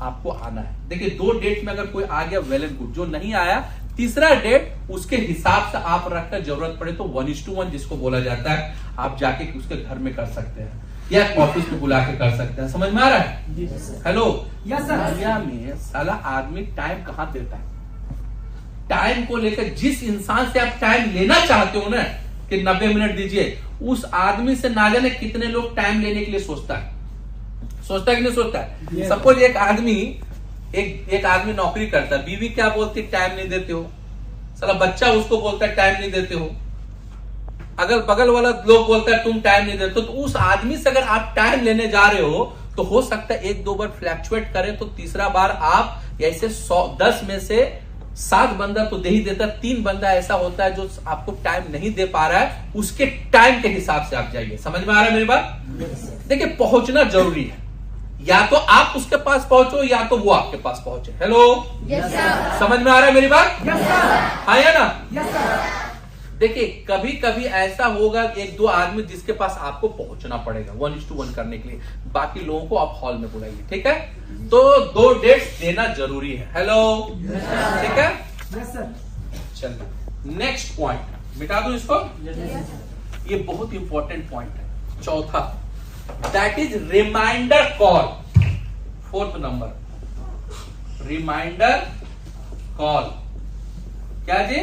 आपको आना है। देखिए 2 डेट में अगर कोई आ गया वेल एंड गुड, जो नहीं आया तीसरा डेट उसके हिसाब से आप रखकर जरूरत पड़े तो 1:1 जिसको बोला जाता है, आप जाके उसके घर में कर सकते हैं या ऑफिस में बुला के कर सकते हैं। समझ में आ रहा है? हेलो, दुनिया में साला आदमी टाइम कहाँ देता है? टाइम को लेकर जिस इंसान से आप टाइम लेना चाहते हो ना कि 90 मिनट दीजिए, उस आदमी से ना जाने कितने लोग टाइम लेने के लिए सोचता है कि नहीं सोचता है। सपोज एक आदमी नौकरी करता है, बीवी क्या बोलती है, टाइम नहीं देते हो। साला बच्चा उसको बोलता है टाइम नहीं देते हो। अगल बगल वाला लोग बोलता है तुम टाइम नहीं देते हो। तो उस आदमी से अगर आप टाइम लेने जा रहे हो तो हो सकता है 1-2 बार फ्लैक्चुएट करे, तो तीसरा बार आप ऐसे 10 में से 7 बंदा तो दे ही देता, 3 बंदा ऐसा होता है जो आपको टाइम नहीं दे पा रहा है। उसके टाइम के हिसाब से आप जाइए। समझ में आ रहा है मेरी बात? देखिए, पहुंचना जरूरी है। या तो आप उसके पास पहुंचो या तो वो आपके पास पहुंचे। हेलो, समझ में आ रहा है मेरी बात? हाँ या ना? देखिए, कभी कभी ऐसा होगा 1-2 आदमी जिसके पास आपको पहुंचना पड़ेगा 1:1 करने के लिए, बाकी लोगों को आप हॉल में बुलाइए। ठीक है? तो 2 डेट्स देना जरूरी है। हेलो, ठीक है? चलिए, नेक्स्ट पॉइंट मिटा दो इसको। ये बहुत इंपॉर्टेंट पॉइंट है, चौथा, that is reminder call. 4th number, reminder call. क्या जी?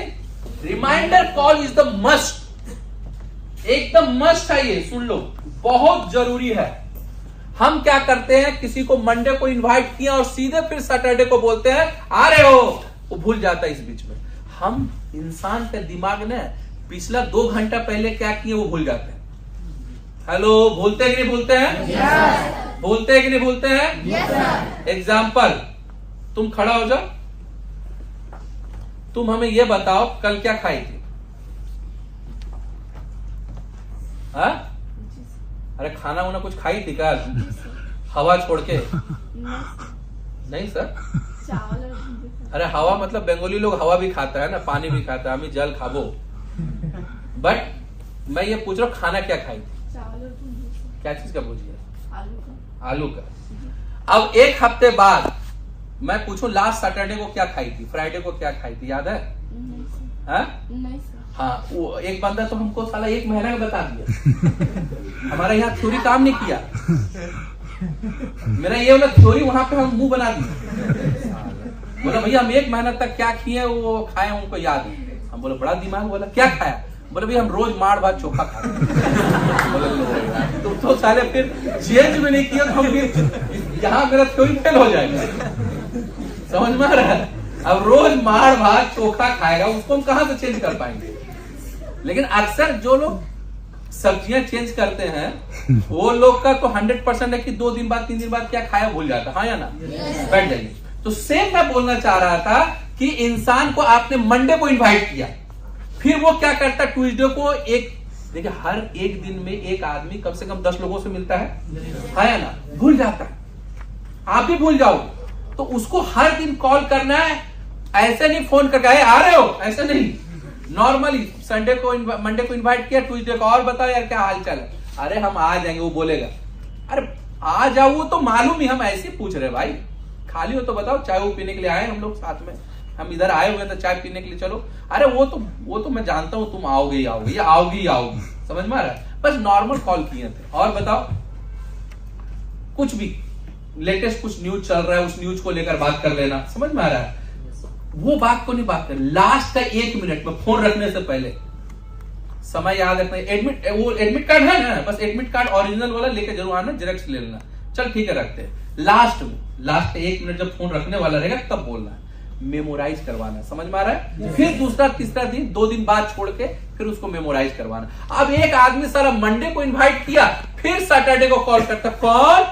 Reminder call is the must, एकदम मस्ट है ये, सुन लो, बहुत जरूरी है। हम क्या करते हैं, किसी को मंडे को इनवाइट किया और सीधे फिर सैटरडे को बोलते हैं आ रहे हो, वो भूल जाता है इस बीच में। हम इंसान का दिमाग ने पिछला 2 घंटा पहले क्या किए वो भूल जाते हैं। हेलो, भूलते हैं कि नहीं भूलते हैं? yes. भूलते हैं कि नहीं भूलते हैं? yes, एग्जाम्पल, तुम खड़ा हो जाओ, तुम हमें यह बताओ कल क्या खाई थी? हाँ? अरे खाना वाना कुछ खाई थी कल? हवा छोड़ के? नहीं सर, चावल। अरे हवा मतलब बंगाली लोग हवा भी खाता है ना, पानी भी खाता है, हमें जल खाबो। बट मैं ये पूछ रहा हूँ, खाना क्या खाई थी? क्या चीज का भुजिया? आलू का। अब 1 हफ्ते बाद मैं पूछूं लास्ट सैटरडे को क्या खाई थी, फ्राइडे को क्या खाई थी, याद है? नहीं सर। हाँ, वो एक बंदा तो हमको साला 1 महीना का बता दिया। हमारा यहाँ थ्योरी काम नहीं किया। मेरा ये वाला थ्योरी वहां पे हम मुंह बना दिए। बोला भैया हम 1 महीना तक क्या किए वो खाए उनको याद है। हम बोले बड़ा दिमाग। बोला क्या खाया? बोले भैया हम रोज माड़ भात चोखा खाते। तो साले फिर चेंज भी नहीं किया तो हम फिर यहाँ मेरा थ्योरी फेल हो जाएगा। समझ में आ रहा है? अब रोज माड़ भात चोखा खाएगा, उसको हम कहां से चेंज कर पाएंगे? लेकिन अक्सर जो लोग सब्जियां चेंज करते हैं वो लोग का तो 100% है कि 2 दिन बाद 3 दिन बाद क्या खाया भूल जाता। हाँ या ना? बैठ जाइए। तो सेम मैं बोलना चाह रहा था कि इंसान को आपने मंडे को इन्वाइट किया, फिर वो क्या करता है ट्यूसडे को देखिए हर एक दिन में एक आदमी कम से कम 10 लोगों से मिलता है या ना? भूल जाता है, आप भी भूल जाओ। तो उसको हर दिन कॉल करना है, ऐसे नहीं फोन करके आ रहे हो, ऐसे नहीं। नॉर्मली संडे को मंडे को इनवाइट किया, ट्यूसडे को और बताओ यार क्या हाल चाल है? अरे हम आ जाएंगे, वो बोलेगा अरे आ जाओ, वो तो मालूम ही, हम ऐसे पूछ रहे भाई, खाली हो तो बताओ, चाय वो पीने के लिए आए हम लोग साथ में, हम इधर आए हुए थे चाय पीने के लिए, चलो। अरे वो तो मैं जानता हूं तुम आओगे ही आओगे, ये आओगी ही आओगी। समझ में आ रहा है? बस नॉर्मल कॉल किए थे। और बताओ कुछ भी लेटेस्ट कुछ न्यूज चल रहा है, उस न्यूज को लेकर बात कर लेना। समझ में आ रहा है? वो बात को नहीं बात कर, लास्ट का 1 मिनट में फोन रखने से पहले समय याद रखना। एडमिट कार्ड है ना, बस एडमिट कार्ड ओरिजिनल वाला लेके जरूर आना, जेरॉक्स ले लेना। चल ठीक है, रखते हैं। लास्ट का 1 मिनट जब फोन रखने वाला रहेगा तब बोलना है, मेमोराइज करवाना। समझ में आ रहा है? फिर दूसरा तीसरा दिन 2 दिन बाद छोड़ के फिर उसको मेमोराइज करवाना। अब एक आदमी सारा मंडे को इनवाइट किया, फिर सैटरडे को कॉल करता, कौन?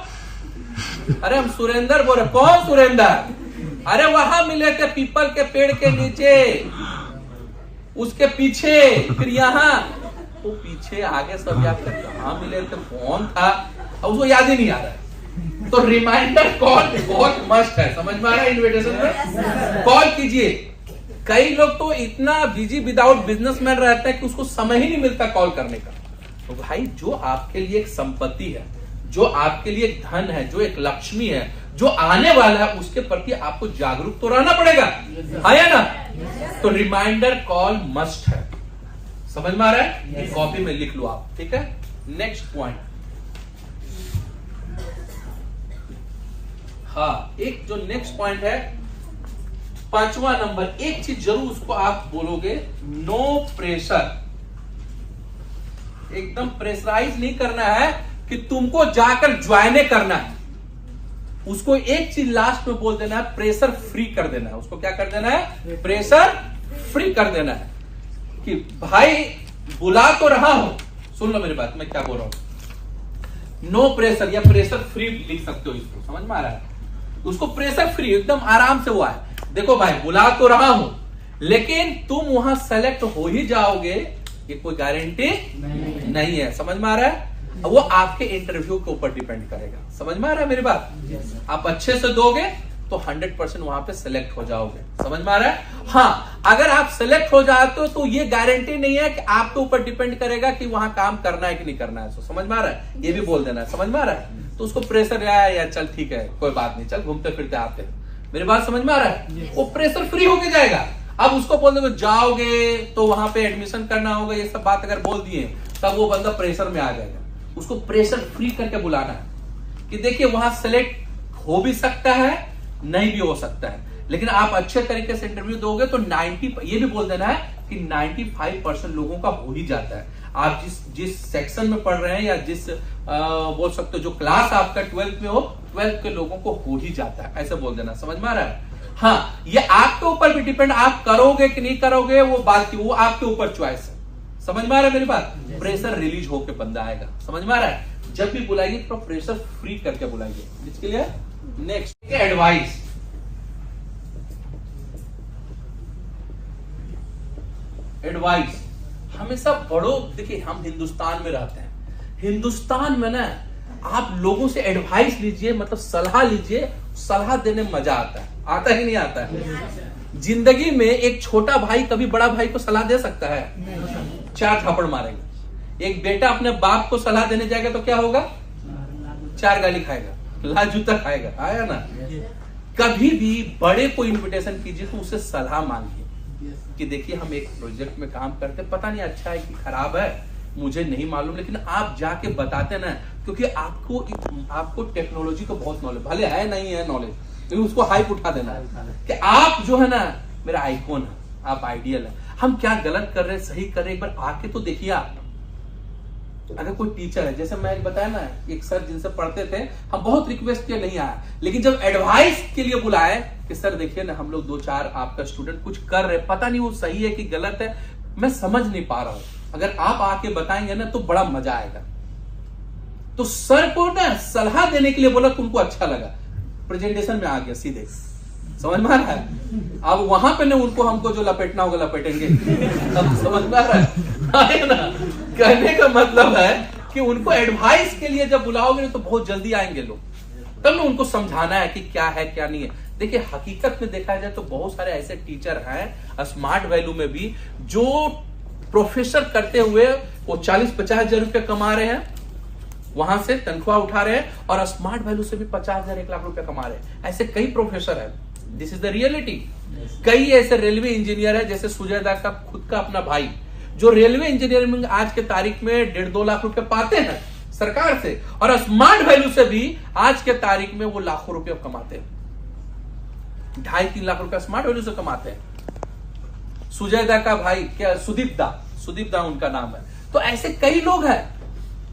अरे हम सुरेंद्र बोल रहे। कौन सुरेंद्र? अरे वहां मिले थे पीपल के पेड़ के नीचे, उसके पीछे, फिर यहाँ, वो पीछे आगे सब याद कर, कहां मिले थे, कौन था, अब उसको याद ही नहीं आ रहा है। तो रिमाइंडर कॉल बहुत मस्ट है। समझ में आ रहा है? इन्विटेशन में कॉल कीजिए। कई लोग तो इतना बिजी विदाउट बिजनेसमैन रहता है कि उसको समय ही नहीं मिलता कॉल करने का। तो भाई जो आपके लिए एक संपत्ति है, जो आपके लिए एक धन है, जो एक लक्ष्मी है, जो आने वाला है, उसके प्रति आपको जागरूक तो रहना पड़ेगा। है या ना? तो रिमाइंडर कॉल मस्ट है। समझ में आ रहा है? कॉपी में लिख लो आप। ठीक है? नेक्स्ट पॉइंट, हाँ, एक जो नेक्स्ट पॉइंट है 5वां नंबर, एक चीज जरूर उसको आप बोलोगे, नो प्रेशर। एकदम प्रेशराइज नहीं करना है कि तुमको जाकर ज्वाइन करना है। उसको एक चीज लास्ट में बोल देना है, प्रेशर फ्री कर देना है। उसको क्या कर देना है? प्रेशर फ्री कर देना है कि भाई बुला तो रहा हूं, सुन लो मेरी बात, मैं क्या बोल रहा हूं। नो प्रेशर या प्रेशर फ्री लिख सकते हो इसको, समझ में आ रहा है? उसको प्रेशर फ्री एकदम आराम से हुआ है। देखो भाई बुला तो रहा हूं, लेकिन तुम वहां सेलेक्ट हो ही जाओगे ये कोई गारंटी नहीं है। समझ में आ रहा है? वो आपके इंटरव्यू के ऊपर डिपेंड करेगा। समझ में आ रहा है मेरी बात? आप अच्छे से दोगे तो 100% वहां पे सेलेक्ट हो जाओगे। समझ में आ रहा है? हाँ, अगर आप सेलेक्ट हो जाते हो तो ये गारंटी नहीं है कि आपके ऊपर डिपेंड करेगा कि वहां काम करना है कि नहीं करना है। समझ में आ रहा है? ये भी बोल देना है। समझ में आ रहा है? तो उसको प्रेशर आया या चल ठीक है कोई बात नहीं, चल घूमते फिरते आते हैं। मेरी बात समझ में आ रहा है? वो प्रेशर फ्री होके जाएगा। अब उसको बोल दो जाओगे तो वहां पे एडमिशन करना होगा, ये सब बात अगर बोल दिए तब वो बंदा प्रेशर में आ जाएगा। उसको प्रेशर फ्री करके बुलाना है कि देखिए वहां सेलेक्ट हो भी सकता है, नहीं भी हो सकता है, लेकिन आप अच्छे तरीके से इंटरव्यू दोगे तो 90, ये भी बोल देना है कि 95% लोगों का हो ही जाता है। आप जिस सेक्शन में पढ़ रहे हैं या जिस बोल सकते हो जो क्लास आपका 12th में हो, 12th के लोगों को हो ही जाता है, ऐसे बोल देना। समझ में आ रहा है? हाँ, ये आपके ऊपर भी डिपेंड, आप करोगे कि नहीं करोगे वो बात की, वो आपके ऊपर चॉइस है। समझ में आ रहा है मेरी बात? प्रेशर रिलीज होके बंदा आएगा। समझ में आ रहा है? जब भी बुलाइए तो प्रेशर फ्री करके बुलाइए। इसके लिए नेक्स्ट एडवाइस। एडवाइस हमेशा बड़ों, देखिए हम हिंदुस्तान में रहते हैं, हिंदुस्तान में ना आप लोगों से एडवाइस लीजिए, मतलब सलाह लीजिए, सलाह देने में मजा आता है। आता ही नहीं आता है? जिंदगी में एक छोटा भाई कभी बड़ा भाई को सलाह दे सकता है? 4 थप्पड़ मारेगा। एक बेटा अपने बाप को सलाह देने जाएगा तो क्या होगा? 4 गाली खाएगा, ला जूता खाएगा। आया ना? कभी भी बड़े को इन्विटेशन कीजिए तो उससे सलाह मांगिए कि देखिए हम एक प्रोजेक्ट में काम करते, पता नहीं अच्छा है कि खराब है मुझे नहीं मालूम, लेकिन आप जाके बताते ना, क्योंकि आपको टेक्नोलॉजी का बहुत नॉलेज, भले है नहीं है नॉलेज, लेकिन उसको हाइप उठा देना है कि आप जो है ना मेरा आइकॉन है, आप आइडियल है। हम क्या गलत कर रहे हैं, सही कर रहे हैं, एक बार आके तो देखिए आप। अगर कोई टीचर है, जैसे मैं बताया ना, एक सर जिनसे पढ़ते थे, हम बहुत रिक्वेस्ट किए, नहीं आया, लेकिन जब एडवाइस के लिए बुलाए कि सर देखिए ना हम लोग 2-4 आपका स्टूडेंट कुछ कर रहे, पता नहीं वो सही है कि गलत है, मैं समझ नहीं पा रहा हूं, अगर आप आके बताएंगे ना तो बड़ा मजा आएगा। तो सर को ना सलाह देने के लिए बोला, तुमको अच्छा लगा, प्रेजेंटेशन में आ गया सीधे। समझ में आ रहा है? अब वहां पे ना उनको हमको जो लपेटना होगा लपेटेंगे। अब समझ में आ रहा है ना? कहने का मतलब है कि उनको एडवाइस के लिए जब बुलाओगे तो बहुत जल्दी आएंगे लोग, तब ना उनको समझाना है कि क्या है क्या नहीं है। देखिए हकीकत में देखा जाए तो बहुत सारे ऐसे टीचर हैं स्मार्ट वैल्यू में भी, जो प्रोफेसर करते हुए वो 40-50 हजार रुपए कमा रहे हैं, वहां से तनख्वाह उठा रहे हैं, और स्मार्ट वैल्यू से भी 50,000-1 लाख रुपए कमा रहे हैं। ऐसे कई प्रोफेसर हैं, दिस इज द रियलिटी। कई ऐसे रेलवे इंजीनियर है, जैसे सुजय दा का खुद का अपना भाई, जो रेलवे इंजीनियरिंग आज के तारीख में 1.5-2 लाख रुपए पाते हैं सरकार से, और स्मार्ट वैल्यू से भी आज के तारीख में वो लाखों रुपए कमाते हैं, 2.5-3 लाख रुपए स्मार्ट वैल्यू से कमाते हैं। सुजय दा का भाई क्या, सुदीप दा उनका नाम है। तो ऐसे कई लोग हैं।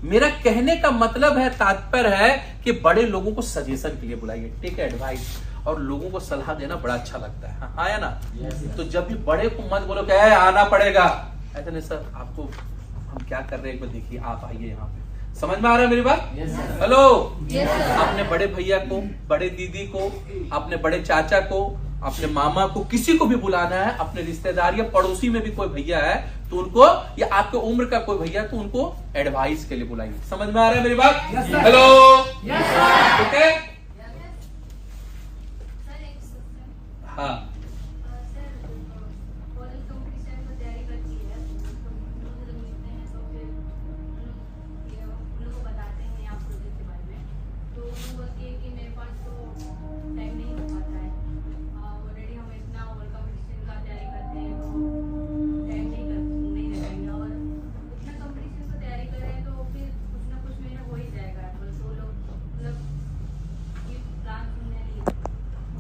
मेरा कहने का मतलब है, तात्पर्य है कि बड़े लोगों को सजेशन के लिए बुलाइए, टेक एडवाइस, और लोगों को सलाह देना बड़ा अच्छा लगता है। हाँ या ना? तो जब भी बड़े को मत बोलो कि आना पड़ेगा, ऐसा नहीं सर, आपको हम क्या कर रहे हैं एक बार देखिए, आप आइए यहाँ पे। समझ में आ रहा है मेरी बात? हेलो, अपने बड़े भैया को, बड़े दीदी को, अपने बड़े चाचा को, अपने मामा को, किसी को भी बुलाना है, अपने रिश्तेदार या पड़ोसी में भी कोई भैया है तो उनको, या आपके उम्र का कोई भैया तो उनको एडवाइस के लिए बुलाइए। समझ में आ रहा है मेरी बात? हेलो, ओके, हाँ।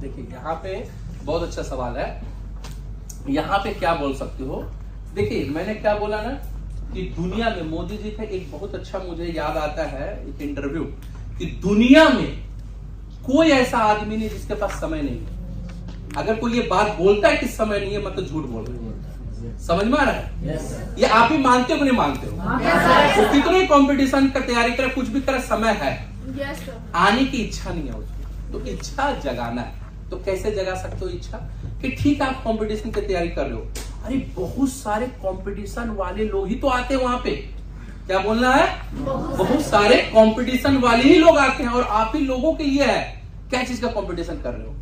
देखिए यहाँ पे बहुत अच्छा सवाल है। यहाँ पे क्या बोल सकते हो, देखिए मैंने क्या बोला ना, कि दुनिया में मोदी जी का एक बहुत अच्छा मुझे याद आता है एक इंटरव्यू, कि दुनिया में कोई ऐसा आदमी नहीं जिसके पास समय नहीं है। अगर कोई ये बात बोलता है कि समय नहीं है, मतलब झूठ बोल रहा है। समझ में आ रहा है? ये आप ही मानते हो कि नहीं मानते हो? वो कितने कंपटीशन का तैयारी करे, कुछ भी करे, समय है, यस सर। आने की इच्छा नहीं है उसको। तो इच्छा जगाना है। तो कैसे जगा सकते हो इच्छा? कि ठीक है आप कंपटीशन की तैयारी कर रहे हो, अरे बहुत सारे कंपटीशन वाले लोग ही तो आते हैं वहां पे। क्या बोलना है? बहुत सारे कंपटीशन वाले ही लोग आते हैं, और आप ही लोगों के लिए है। क्या चीज का कंपटीशन कर रहे हो?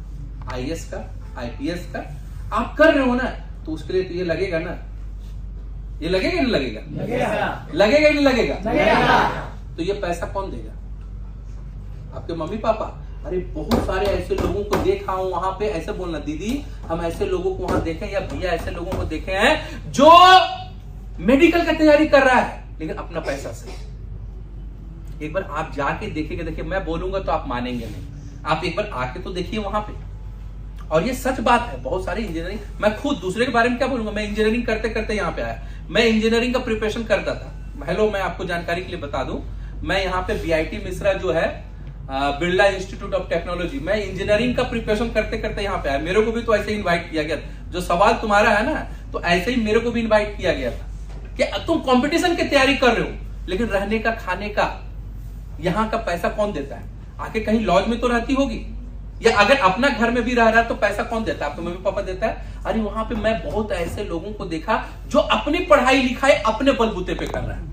आईएएस का, आईपीएस का आप कर रहे हो ना, तो उसके लिए तो ये लगेगा ना, ये लगेगा नहीं लगेगा? लगेगा नहीं लगेगा? तो ये पैसा कौन देगा? आपके मम्मी पापा। अरे बहुत सारे ऐसे लोगों को देखा हूं वहां पे, ऐसे बोलना दीदी हम ऐसे लोगों को वहां देखे, या भैया ऐसे लोगों को देखे हैं जो मेडिकल का तैयारी कर रहा है लेकिन अपना पैसा से। एक बार आप जाके देखेंगे, देखिए मैं बोलूंगा तो आप मानेंगे नहीं, आप एक बार आके तो देखिए वहां पे। और ये सच बात है, बहुत सारी इंजीनियरिंग, मैं खुद दूसरे के बारे में क्या बोलूंगा, मैं इंजीनियरिंग करते करते यहाँ पे आया। मैं इंजीनियरिंग का प्रिपरेशन करता था। हेलो, मैं आपको जानकारी के लिए बता दूं, मैं यहाँ पे बीआईटी मिश्रा जो है, बिरला इंस्टीट्यूट ऑफ टेक्नोलॉजी, मैं इंजीनियरिंग का प्रिपरेशन करते करते यहाँ पे आया। मेरे को भी तो ऐसे ही इन्वाइट किया गया, जो सवाल तुम्हारा है ना, तो ऐसे ही मेरे को भी इन्वाइट किया गया था कि तुम कंपटीशन की तैयारी कर रहे हो, लेकिन रहने का, खाने का, यहाँ का पैसा कौन देता है? आके कहीं लॉज में तो रहती होगी, या अगर अपना घर में भी रह रहा है तो पैसा कौन देता है? आपके मम्मी पापा देता है। अरे वहां पे मैं बहुत ऐसे लोगों को देखा जो अपनी पढ़ाई लिखाई अपने बलबूते पे कर रहा है।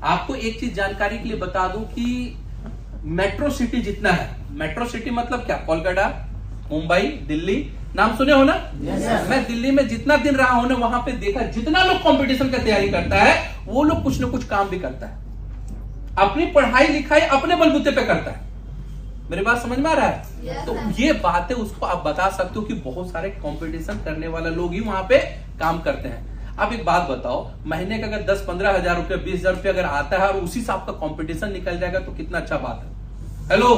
आपको एक चीज जानकारी के लिए बता दूं कि मेट्रो सिटी जितना है, मेट्रो सिटी मतलब क्या, कोलकाता, मुंबई, दिल्ली, नाम सुने हो ना? मैं दिल्ली में जितना दिन रहा हूं ना, वहां पे देखा जितना लोग कंपटीशन की तैयारी करता है, वो लोग कुछ ना कुछ काम भी करता है, अपनी पढ़ाई लिखाई अपने बलबूते पे करता है। मेरी बात समझ में आ रहा है? तो ये बातें उसको आप बता सकते हो कि बहुत सारे कंपटीशन करने वाले लोग ही वहां पे काम करते हैं। आप एक बात बताओ, महीने का अगर 10-15 हजार रुपया, 20 हजार रुपया अगर आता है और उसी से आपका कंपटीशन निकल जाएगा तो कितना अच्छा बात है। हेलो,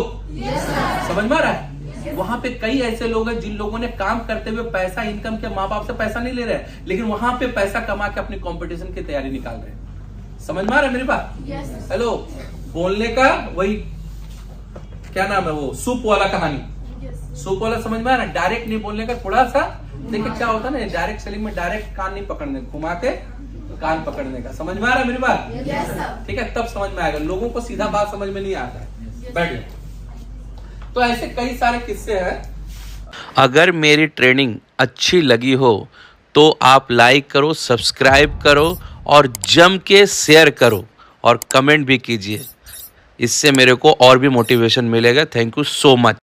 समझ में आ रहा है? वहां पे कई ऐसे लोग हैं जिन लोगों ने काम करते हुए पैसा इनकम किया, माँ बाप से पैसा नहीं ले रहे, लेकिन वहां पे पैसा कमा के अपनी कंपटीशन की तैयारी निकाल रहे हैं। समझ में आ रहा है मेरी बात? हेलो, बोलने का वही क्या नाम है, वो सूप वाला कहानी, सूप वाला समझ में आ रहा है? डायरेक्ट नहीं बोलने का, थोड़ा सा देखिए क्या होता है ना, डायरेक्ट सेलिंग में डायरेक्ट कान नहीं पकड़ने, घुमा के कान पकड़ने का। समझ में आ रहा है मेरी बात? ठीक है, तब समझ में आएगा। लोगों को सीधा बात समझ में नहीं आता है। बैठिए। तो ऐसे कई सारे किस्से हैं। अगर मेरी ट्रेनिंग अच्छी लगी हो तो आप लाइक करो, सब्सक्राइब करो और जम के शेयर करो और कमेंट भी कीजिए। इससे मेरे को और भी मोटिवेशन मिलेगा। Thank you so much.